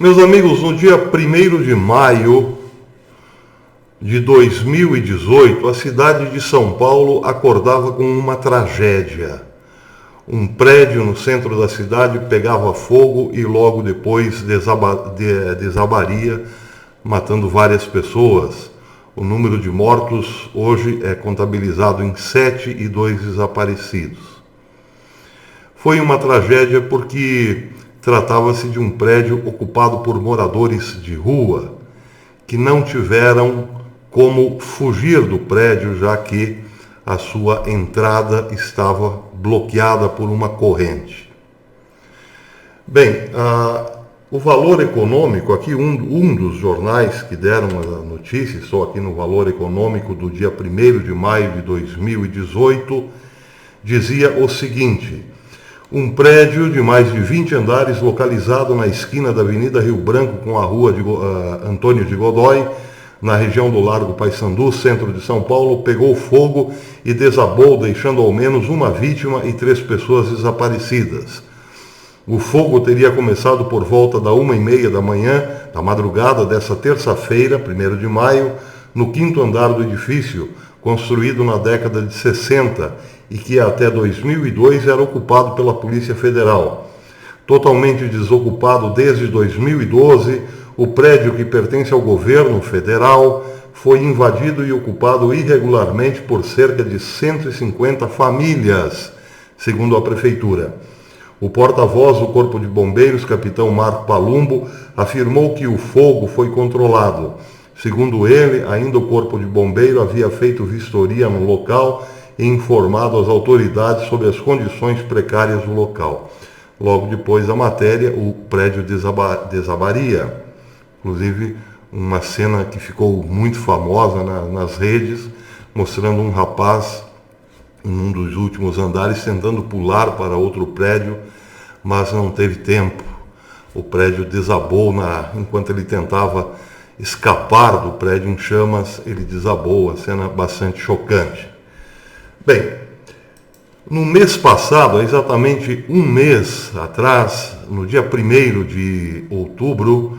Meus amigos, no dia 1º de maio de 2018, a cidade de São Paulo acordava com uma tragédia. Um prédio no centro da cidade pegava fogo e logo depois desabaria, matando várias pessoas. O número de mortos hoje é contabilizado em 7 e 2 desaparecidos. Foi uma tragédia porque tratava-se de um prédio ocupado por moradores de rua que não tiveram como fugir do prédio, já que a sua entrada estava bloqueada por uma corrente. Bem, o Valor Econômico, aqui um dos jornais que deram a notícia, estou aqui no Valor Econômico do dia 1º de maio de 2018, dizia o seguinte: um prédio de mais de 20 andares localizado na esquina da Avenida Rio Branco com a rua de Antônio de Godoy, na região do Largo Paissandu, centro de São Paulo, pegou fogo e desabou, deixando ao menos uma vítima e 3 pessoas desaparecidas. O fogo teria começado por volta da 1h30 da manhã, da madrugada dessa terça-feira, 1º de maio, no 5º andar do edifício, construído na década de 60 e que até 2002 era ocupado pela Polícia Federal. Totalmente desocupado desde 2012, o prédio, que pertence ao governo federal, foi invadido e ocupado irregularmente por cerca de 150 famílias, segundo a Prefeitura. O porta-voz do Corpo de Bombeiros, capitão Marco Palumbo, afirmou que o fogo foi controlado. Segundo ele, ainda o Corpo de Bombeiro havia feito vistoria no local e informado as autoridades sobre as condições precárias do local. Logo depois da matéria, o prédio desabaria. Inclusive, uma cena que ficou muito famosa nas redes, mostrando um rapaz em um dos últimos andares tentando pular para outro prédio, mas não teve tempo. O prédio desabou enquanto ele tentava escapar do prédio em chamas, ele desabou, a cena bastante chocante. Bem, no mês passado, há exatamente um mês atrás, no dia 1º de outubro,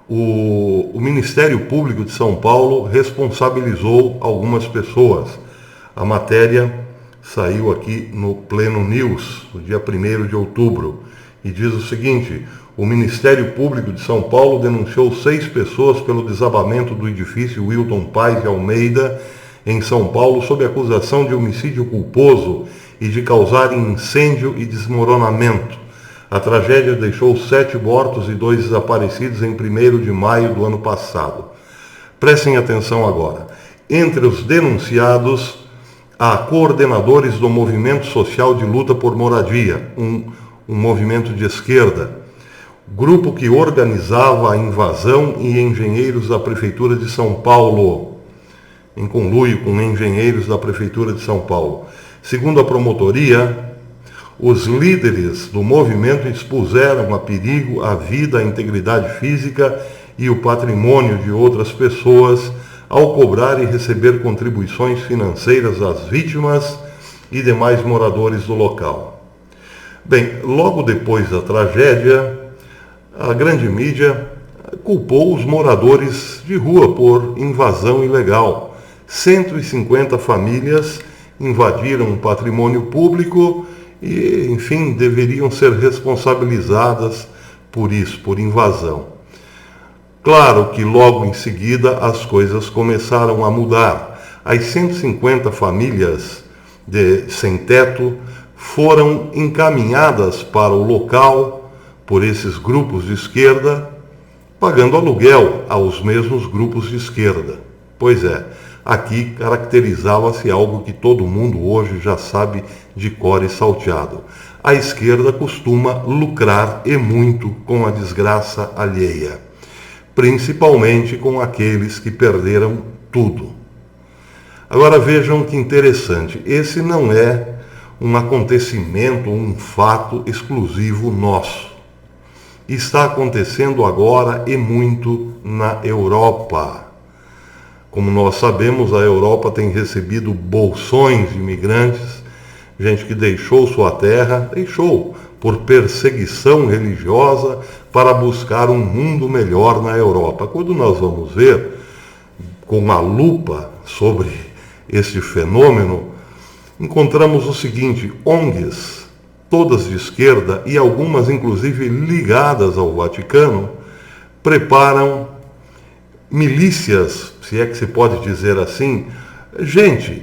o Ministério Público de São Paulo responsabilizou algumas pessoas. A matéria saiu aqui no Pleno News, no dia 1º de outubro, e diz o seguinte: o Ministério Público de São Paulo denunciou 6 pessoas pelo desabamento do edifício Wilton Paes de Almeida, em São Paulo, sob acusação de homicídio culposo e de causar incêndio e desmoronamento. A tragédia deixou 7 mortos e 2 desaparecidos em 1º de maio do ano passado. Prestem atenção agora. Entre os denunciados, há coordenadores do Movimento Social de Luta por Moradia, um movimento de esquerda, grupo que organizava a invasão, e engenheiros da Prefeitura de São Paulo, em conluio com engenheiros da Prefeitura de São Paulo. Segundo a promotoria, os líderes do movimento expuseram a perigo a vida, a integridade física e o patrimônio de outras pessoas ao cobrar e receber contribuições financeiras das vítimas e demais moradores do local. Bem, logo depois da tragédia, a grande mídia culpou os moradores de rua por invasão ilegal. 150 famílias invadiram o patrimônio público e, enfim, deveriam ser responsabilizadas por isso, por invasão. Claro que logo em seguida as coisas começaram a mudar. As 150 famílias sem teto foram encaminhadas para o local por esses grupos de esquerda, pagando aluguel aos mesmos grupos de esquerda. Pois é, aqui caracterizava-se algo que todo mundo hoje já sabe de cor e salteado. A esquerda costuma lucrar e muito com a desgraça alheia, principalmente com aqueles que perderam tudo. Agora vejam que interessante, esse não é um acontecimento, um fato exclusivo nosso. Está acontecendo agora e muito na Europa. Como nós sabemos, a Europa tem recebido bolsões de imigrantes, gente que deixou sua terra, deixou por perseguição religiosa para buscar um mundo melhor na Europa. Quando nós vamos ver com a lupa sobre este fenômeno, encontramos o seguinte: ONGs, todas de esquerda e algumas inclusive ligadas ao Vaticano, preparam milícias, se é que se pode dizer assim,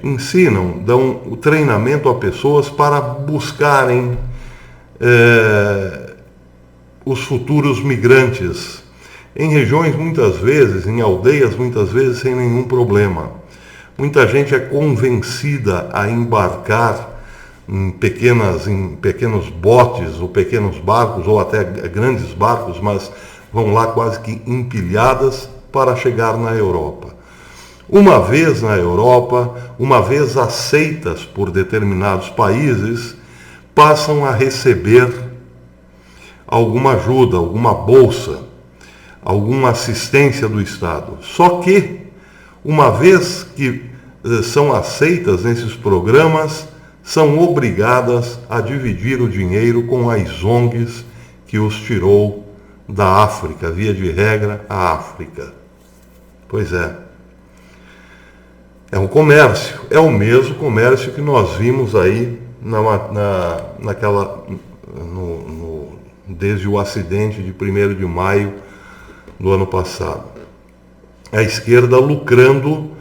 ensinam, dão o treinamento a pessoas para buscarem os futuros migrantes em regiões muitas vezes, em aldeias muitas vezes sem nenhum problema. Muita gente é convencida a embarcar em pequenos botes ou pequenos barcos ou até grandes barcos, mas vão lá quase que empilhadas para chegar na Europa. Uma vez na Europa, uma vez aceitas por determinados países, passam a receber alguma ajuda, alguma bolsa, alguma assistência do Estado. Só que, uma vez que são aceitas nesses programas, são obrigadas a dividir o dinheiro com as ONGs que os tirou da África, via de regra, a África. Pois é. É um comércio, é o mesmo comércio que nós vimos aí desde o acidente de 1º de maio do ano passado. A esquerda lucrando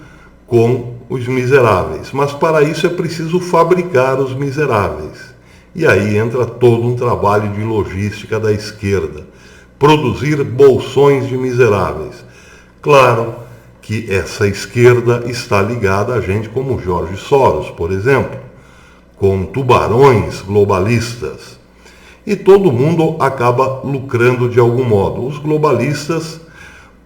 com os miseráveis, mas para isso é preciso fabricar os miseráveis. E aí entra todo um trabalho de logística da esquerda, produzir bolsões de miseráveis. Claro que essa esquerda está ligada a gente como Jorge Soros, por exemplo, com tubarões globalistas. E todo mundo acaba lucrando de algum modo. Os globalistas,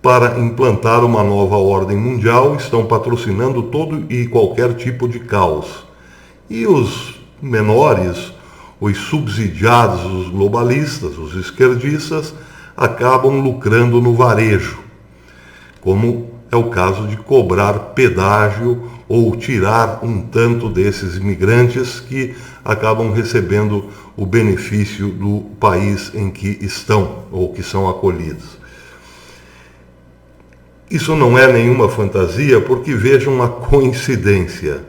para implantar uma nova ordem mundial, estão patrocinando todo e qualquer tipo de caos. E os menores, os subsidiados dos globalistas, os esquerdistas, acabam lucrando no varejo, como é o caso de cobrar pedágio ou tirar um tanto desses imigrantes que acabam recebendo o benefício do país em que estão ou que são acolhidos. Isso não é nenhuma fantasia, porque vejam a coincidência.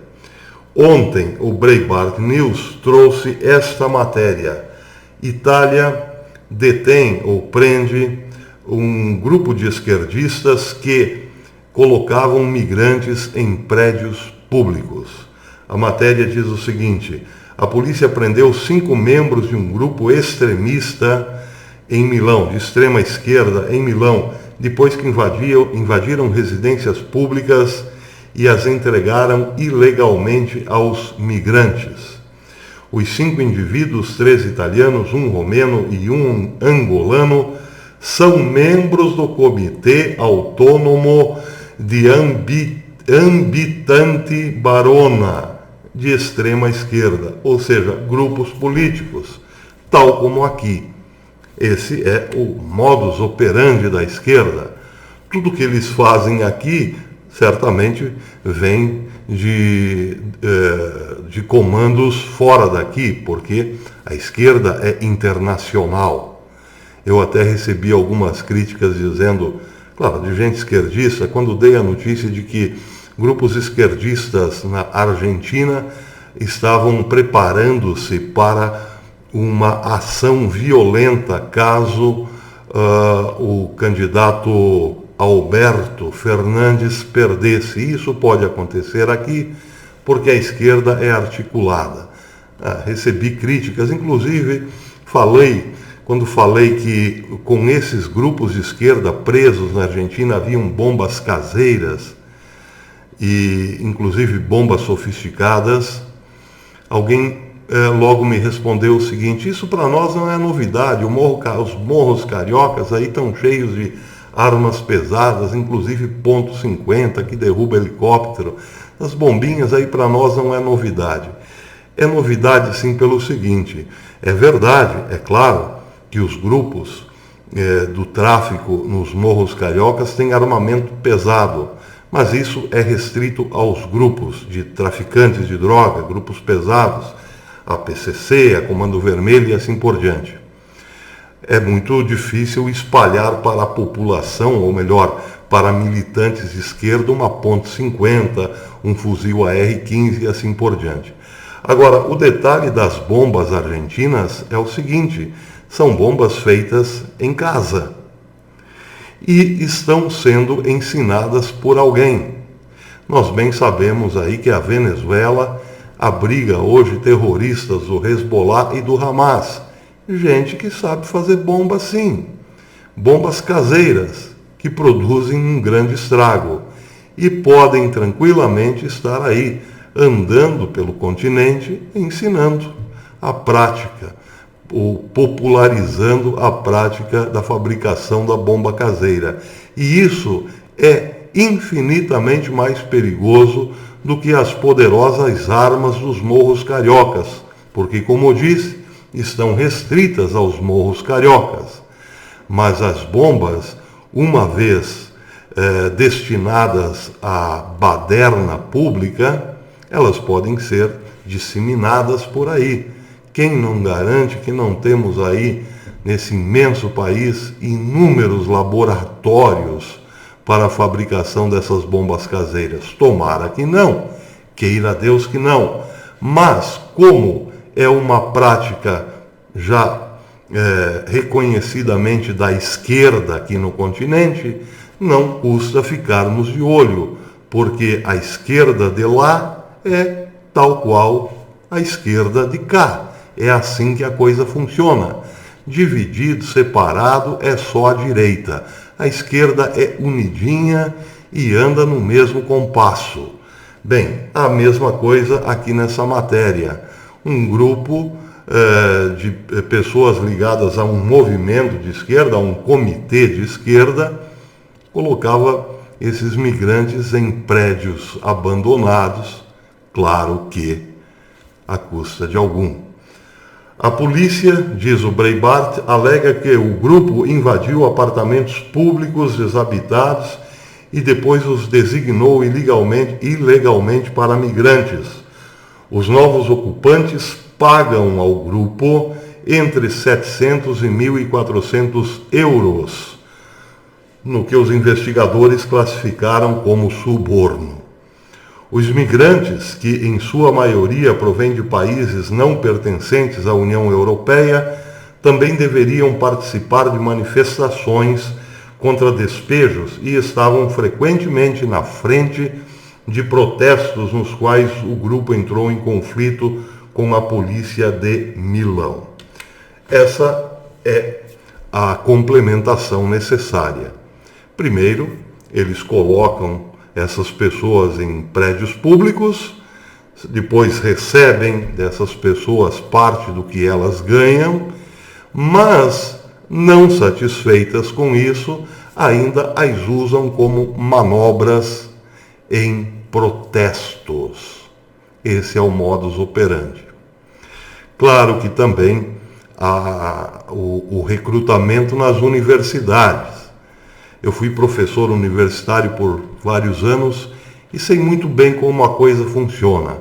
Ontem o Breitbart News trouxe esta matéria: Itália detém ou prende um grupo de esquerdistas que colocavam migrantes em prédios públicos. A matéria diz o seguinte: a polícia prendeu 5 membros de um grupo extremista em Milão, de extrema esquerda em Milão, depois que invadiram residências públicas e as entregaram ilegalmente aos migrantes. Os 5 indivíduos, 3 italianos, 1 romeno e 1 angolano, são membros do Comitê Autônomo de Ambitante Barona, de extrema esquerda, ou seja, grupos políticos, tal como aqui. Esse é o modus operandi da esquerda. Tudo que eles fazem aqui, certamente, vem de comandos fora daqui, porque a esquerda é internacional. Eu até recebi algumas críticas dizendo, claro, de gente esquerdista, quando dei a notícia de que grupos esquerdistas na Argentina estavam preparando-se para uma ação violenta caso o candidato Alberto Fernandes perdesse. Isso pode acontecer aqui porque a esquerda é articulada. Recebi críticas, inclusive quando falei que com esses grupos de esquerda presos na Argentina haviam bombas caseiras e inclusive bombas sofisticadas, alguém logo me respondeu o seguinte: isso para nós não é novidade, os morros cariocas aí estão cheios de armas pesadas, inclusive .50 que derruba helicóptero. As bombinhas aí para nós não é novidade. É novidade sim pelo seguinte: é verdade, é claro, que os grupos do tráfico nos morros cariocas têm armamento pesado, mas isso é restrito aos grupos de traficantes de droga, grupos pesados. a PCC, a Comando Vermelho e assim por diante. É muito difícil espalhar para a população, ou melhor, para militantes de esquerda, uma .50, um fuzil AR-15 e assim por diante. Agora, o detalhe das bombas argentinas é o seguinte: são bombas feitas em casa e estão sendo ensinadas por alguém. Nós bem sabemos aí que a Venezuela abriga hoje terroristas do Hezbollah e do Hamas. Gente que sabe fazer bombas sim, bombas caseiras, que produzem um grande estrago e podem tranquilamente estar aí, andando pelo continente, ensinando a prática, ou popularizando a prática da fabricação da bomba caseira. E isso é infinitamente mais perigoso do que as poderosas armas dos morros cariocas, porque, como eu disse, estão restritas aos morros cariocas. Mas as bombas, uma vez destinadas à baderna pública, elas podem ser disseminadas por aí. Quem não garante que não temos aí, nesse imenso país, inúmeros laboratórios para a fabricação dessas bombas caseiras? Tomara que não, queira Deus que não. Mas, como é uma prática já reconhecidamente da esquerda aqui no continente, não custa ficarmos de olho, porque a esquerda de lá é tal qual a esquerda de cá. É assim que a coisa funciona. Dividido, separado, é só a direita. A esquerda é unidinha e anda no mesmo compasso. Bem, a mesma coisa aqui nessa matéria. Um grupo de pessoas ligadas a um movimento de esquerda, a um comitê de esquerda, colocava esses migrantes em prédios abandonados, claro que à custa de algum. A polícia, diz o Breitbart, alega que o grupo invadiu apartamentos públicos desabitados e depois os designou ilegalmente para migrantes. Os novos ocupantes pagam ao grupo entre 700 e 1.400 euros, no que os investigadores classificaram como suborno. Os migrantes, que em sua maioria provêm de países não pertencentes à União Europeia, também deveriam participar de manifestações contra despejos e estavam frequentemente na frente de protestos nos quais o grupo entrou em conflito com a polícia de Milão. Essa é a complementação necessária. Primeiro, eles colocam essas pessoas em prédios públicos, depois recebem dessas pessoas parte do que elas ganham, mas, não satisfeitas com isso, ainda as usam como manobras em protestos. Esse é o modus operandi. Claro que também há o recrutamento nas universidades. Eu fui professor universitário por vários anos e sei muito bem como a coisa funciona.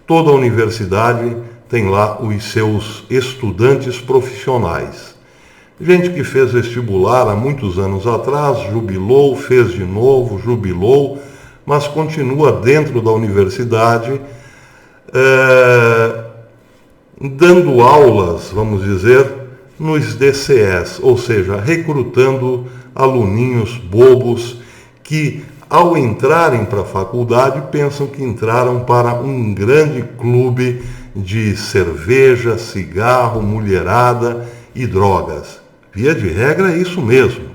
Toda universidade tem lá os seus estudantes profissionais. Gente que fez vestibular há muitos anos atrás, jubilou, fez de novo, jubilou, mas continua dentro da universidade, dando aulas, vamos dizer, nos DCEs, ou seja, recrutando aluninhos bobos que, ao entrarem para a faculdade, pensam que entraram para um grande clube de cerveja, cigarro, mulherada e drogas. Via de regra é isso mesmo.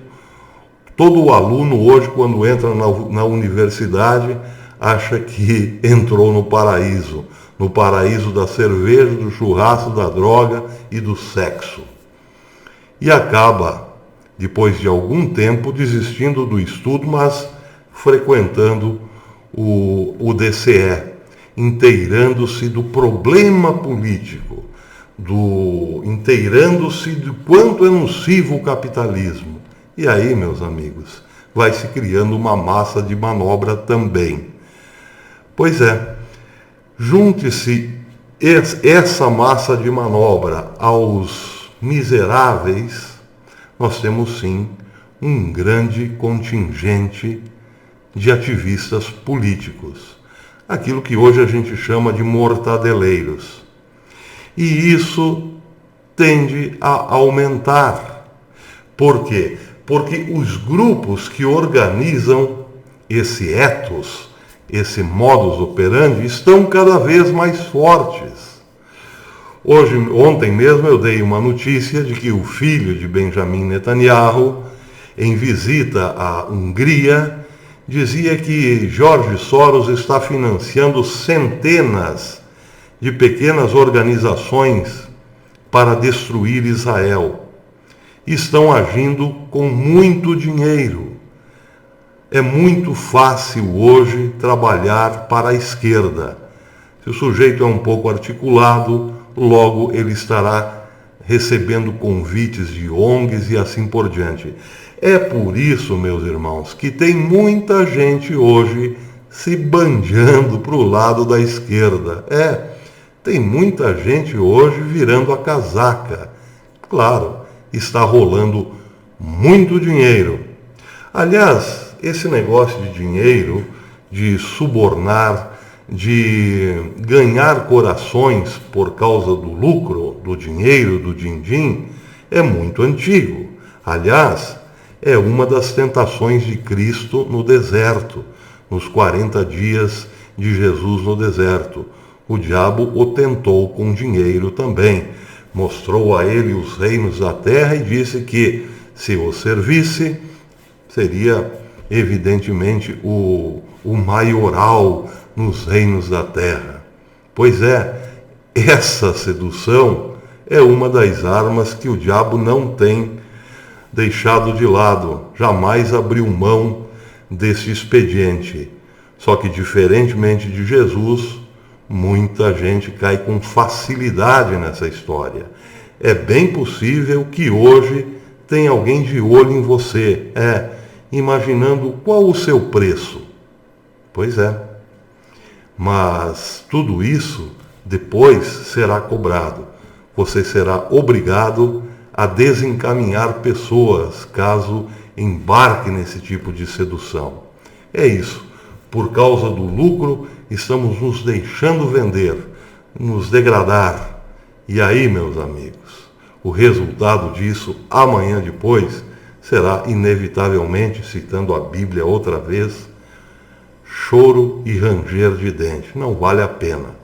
Todo aluno hoje, quando entra na universidade, acha que entrou no paraíso da cerveja, do churrasco, da droga e do sexo. E acaba, depois de algum tempo, desistindo do estudo, mas frequentando o DCE, inteirando-se do problema político, inteirando-se de quanto é nocivo o capitalismo. E aí, meus amigos, vai se criando uma massa de manobra também. Pois é, junte-se essa massa de manobra aos miseráveis, nós temos sim um grande contingente de ativistas políticos, aquilo que hoje a gente chama de mortadeleiros. E isso tende a aumentar. Por quê? Porque os grupos que organizam esse ethos, esse modus operandi, estão cada vez mais fortes. Ontem mesmo eu dei uma notícia de que o filho de Benjamin Netanyahu, em visita à Hungria, dizia que George Soros está financiando centenas de pequenas organizações para destruir Israel. Estão agindo com muito dinheiro. É muito fácil hoje trabalhar para a esquerda. Se o sujeito é um pouco articulado, logo ele estará recebendo convites de ONGs e assim por diante. É por isso, meus irmãos, que tem muita gente hoje se bandeando para o lado da esquerda. Tem muita gente hoje virando a casaca. Claro, está rolando muito dinheiro. Aliás, esse negócio de dinheiro, de subornar, de ganhar corações por causa do lucro, do dinheiro, do din-din, é muito antigo. Aliás, é uma das tentações de Cristo no deserto, nos 40 dias de Jesus no deserto. O diabo o tentou com dinheiro também. Mostrou a ele os reinos da terra e disse que, se o servisse, seria evidentemente o maioral nos reinos da terra. Pois é, essa sedução é uma das armas que o diabo não tem deixado de lado, jamais abriu mão desse expediente. Só que, diferentemente de Jesus, muita gente cai com facilidade nessa história. É bem possível que hoje tenha alguém de olho em você, imaginando qual o seu preço. Pois é. Mas tudo isso depois será cobrado. Você será obrigado a desencaminhar pessoas caso embarque nesse tipo de sedução. É isso. Por causa do lucro, estamos nos deixando vender, nos degradar. E aí, meus amigos, o resultado disso, amanhã depois, será inevitavelmente, citando a Bíblia outra vez, choro e ranger de dente. Não vale a pena.